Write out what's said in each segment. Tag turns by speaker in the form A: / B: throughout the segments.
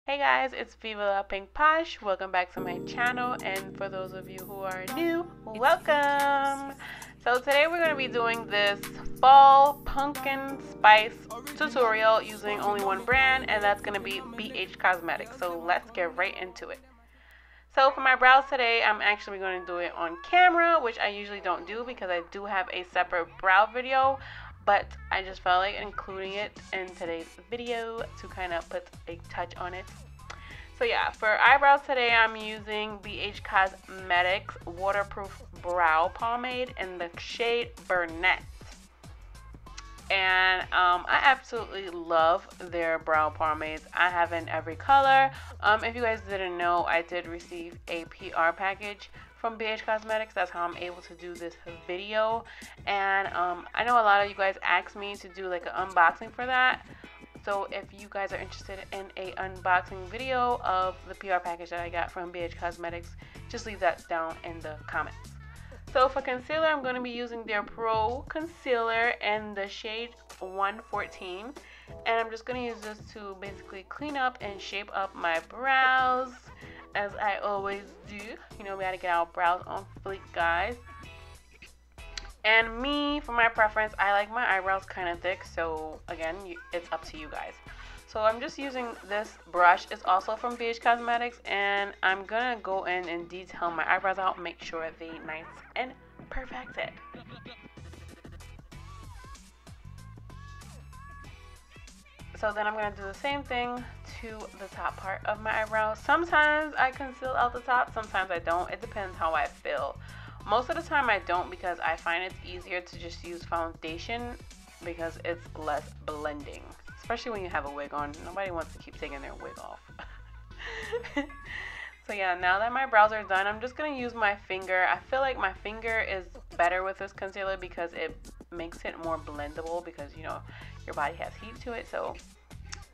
A: Hey guys, it's Viva Pink Posh. Welcome back to my channel, and for those of you who are new, welcome. So today we're going to be doing this fall pumpkin spice tutorial using only one brand, and that's going to be Bhcosmetics. So let's get right into it. So for my brows today, I'm actually going to do it on camera, which I usually don't do because I do have a separate brow video, but I just felt like including it in today's video to kind of put a touch on it. So yeah, for eyebrows today, I'm using Bhcosmetics waterproof brow pomade in the shade Brunette. And I absolutely love their brow pomades. I have in every color. If you guys didn't know, I did receive a PR package from Bhcosmetics. That's how I'm able to do this video. And I know a lot of you guys asked me to do like an unboxing for that. So if you guys are interested in a unboxing video of the PR package that I got from Bhcosmetics, just leave that down in the comments. So for concealer, I'm going to be using their Pro Concealer in the shade 114. And I'm just going to use this to basically clean up and shape up my brows, as I always do. You know, we got to get our brows on fleek, guys. And me, for my preference, I like my eyebrows kind of thick. So again, it's up to you guys. So I'm just using this brush. It's also from Bhcosmetics, and I'm gonna go in and detail my eyebrows out, make sure they're nice and perfected. So then I'm gonna do the same thing to the top part of my eyebrows. Sometimes I conceal out the top, sometimes I don't. It depends how I feel. Most of the time I don't, because I find it's easier to just use foundation because it's less blending. Especially when you have a wig on. Nobody wants to keep taking their wig off. So yeah, now that my brows are done, I'm just going to use my finger. I feel like my finger is better with this concealer because it makes it more blendable, because you know your body has heat to it, so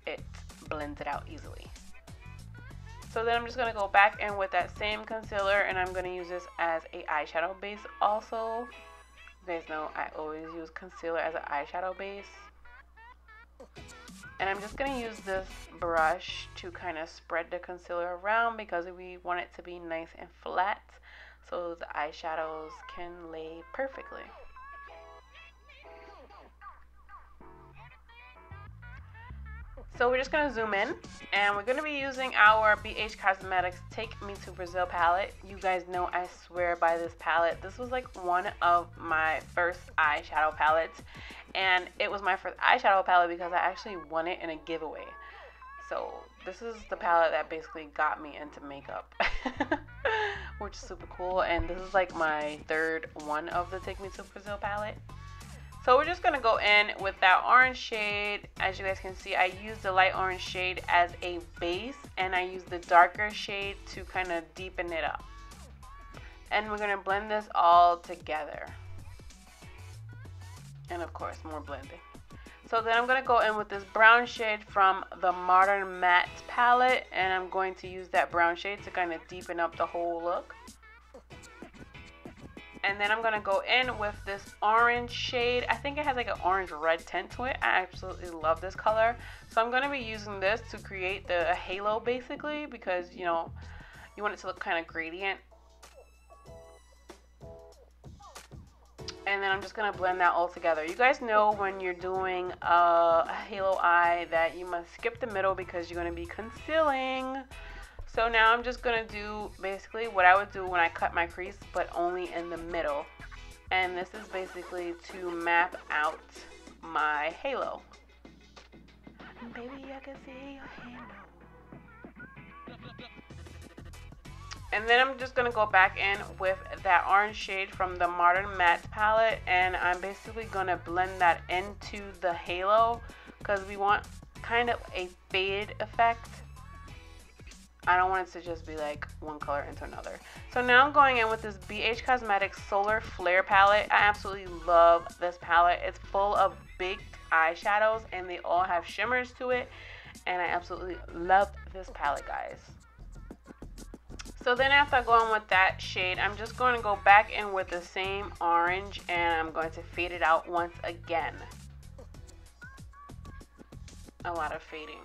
A: it blends it out easily. So then I'm just going to go back in with that same concealer, and I'm going to use this as a eyeshadow base also. You guys know I always use concealer as an eyeshadow base. And I'm just going to use this brush to kind of spread the concealer around, because we want it to be nice and flat so the eyeshadows can lay perfectly. So we're just going to zoom in, and we're going to be using our Bhcosmetics Take Me to Brazil palette. You guys know I swear by this palette. This was like one of my first eyeshadow palettes, and it was my first eyeshadow palette because I actually won it in a giveaway. So this is the palette that basically got me into makeup, which is super cool. And this is like my third one of the Take Me to Brazil palette. So we're just going to go in with that orange shade. As you guys can see, I used the light orange shade as a base, and I used the darker shade to kind of deepen it up. And we're going to blend this all together. And of course, more blending. So then I'm going to go in with this brown shade from the Modern Matte palette, and I'm going to use that brown shade to kind of deepen up the whole look. And then I'm going to go in with this orange shade. I think it has like an orange-red tint to it. I absolutely love this color. So I'm going to be using this to create the halo, basically, because, you know, you want it to look kind of gradient. And then I'm just going to blend that all together. You guys know when you're doing a halo eye that you must skip the middle because you're going to be concealing. So now I'm just going to do basically what I would do when I cut my crease, but only in the middle. And this is basically to map out my halo. Baby, I can see your halo. And then I'm just going to go back in with that orange shade from the Modern Matte palette, and I'm basically going to blend that into the halo because we want kind of a fade effect. I don't want it to just be like one color into another. So now I'm going in with this Bhcosmetics Solar Flare palette. I absolutely love this palette. It's full of big eyeshadows, and they all have shimmers to it. And I absolutely love this palette, guys. So then after I go in with that shade, I'm just going to go back in with the same orange, and I'm going to fade it out once again. A lot of fading.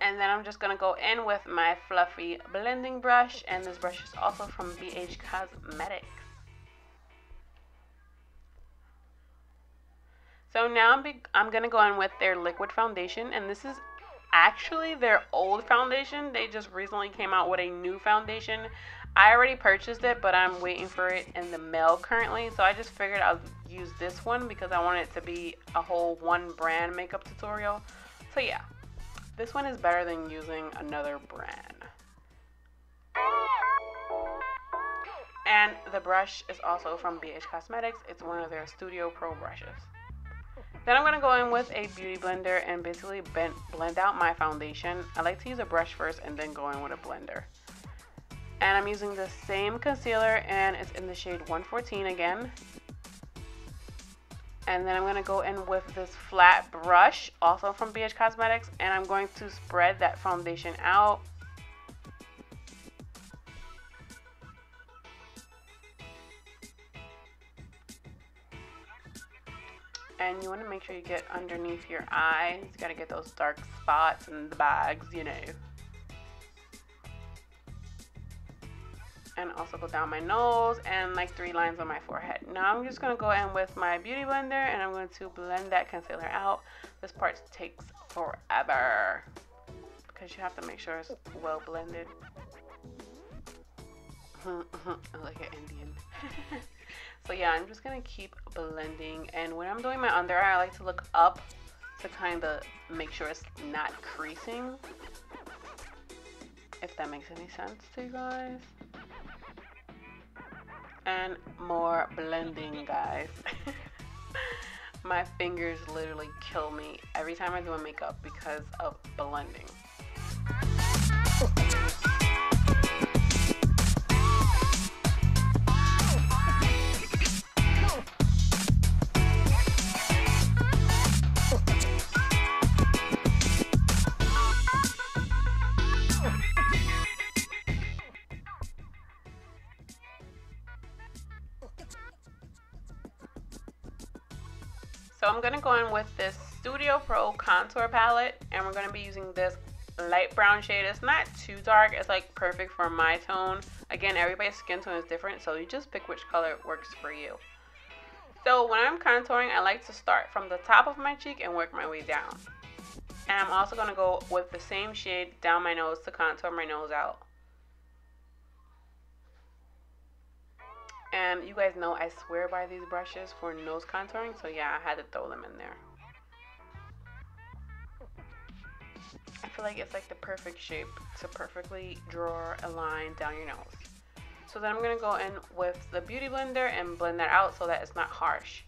A: And then I'm just going to go in with my fluffy blending brush. And this brush is also from Bhcosmetics. So now I'm going to go in with their liquid foundation. And this is actually their old foundation. They just recently came out with a new foundation. I already purchased it, but I'm waiting for it in the mail currently. So I just figured I'll use this one because I want it to be a whole one brand makeup tutorial. So yeah, this one is better than using another brand. And the brush is also from Bhcosmetics. It's one of their Studio Pro brushes. Then I'm going to go in with a beauty blender and basically blend out my foundation. I like to use a brush first and then go in with a blender. And I'm using the same concealer, and it's in the shade 114 again. And then I'm going to go in with this flat brush, also from Bhcosmetics, and I'm going to spread that foundation out. And you want to make sure you get underneath your eyes. You got to get those dark spots and the bags, you know. And also go down my nose and like 3 lines on my forehead. Now I'm just going to go in with my beauty blender and I'm going to blend that concealer out. This part takes forever because you have to make sure it's well blended. Like an Indian. So yeah, I'm just going to keep blending. And when I'm doing my under eye, I like to look up to kind of make sure it's not creasing. If that makes any sense to you guys. And more blending, guys. My fingers literally kill me every time I do my makeup because of blending. So I'm going to go in with this Studio Pro contour palette, and we're going to be using this light brown shade. It's not too dark. It's like perfect for my tone. Again, everybody's skin tone is different, so you just pick which color works for you. So when I'm contouring, I like to start from the top of my cheek and work my way down. And I'm also going to go with the same shade down my nose to contour my nose out. And you guys know I swear by these brushes for nose contouring, so yeah, I had to throw them in there. I feel like it's like the perfect shape to perfectly draw a line down your nose. So then I'm going to go in with the beauty blender and blend that out so that it's not harsh.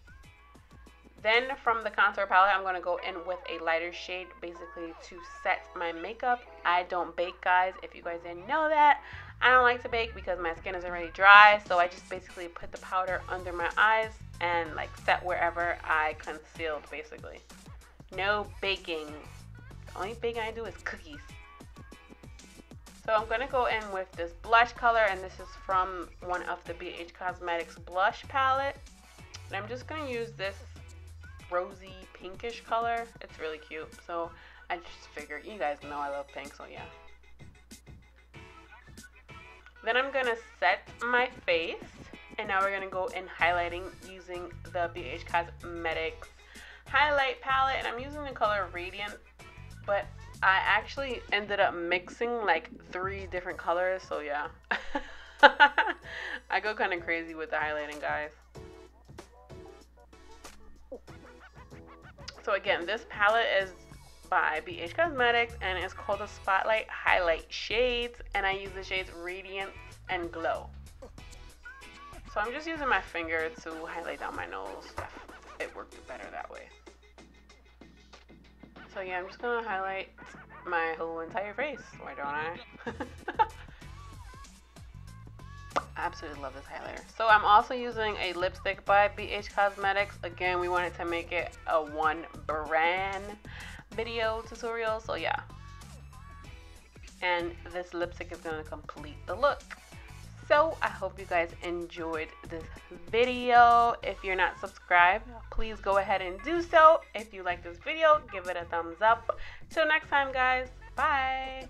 A: Then from the contour palette, I'm going to go in with a lighter shade basically to set my makeup. I don't bake, guys, if you guys didn't know that. I don't like to bake because my skin is already dry, so I just basically put the powder under my eyes and like set wherever I concealed basically. No baking. The only baking I do is cookies. So I'm going to go in with this blush color, and this is from one of the Bhcosmetics blush palette. And I'm just going to use this rosy pinkish color. It's really cute, so I just figured, you guys know I love pink, so yeah. Then I'm going to set my face, and now we're going to go in highlighting using the Bhcosmetics highlight palette, and I'm using the color Radiance, but I actually ended up mixing like 3 different colors, so yeah. I go kind of crazy with the highlighting, guys. So again, this palette is by Bhcosmetics, and it's called the Spotlight Highlight Shades, and I use the shades Radiance and Glow. So I'm just using my finger to highlight down my nose. It worked better that way. So yeah, I'm just gonna highlight my whole entire face. Why don't I? I absolutely love this highlighter. So I'm also using a lipstick by Bhcosmetics. Again, we wanted to make it a one brand video tutorial, so yeah. And this lipstick is going to complete the look. So I hope you guys enjoyed this video. If you're not subscribed, please go ahead and do so. If you like this video, give it a thumbs up. Till next time, guys. Bye.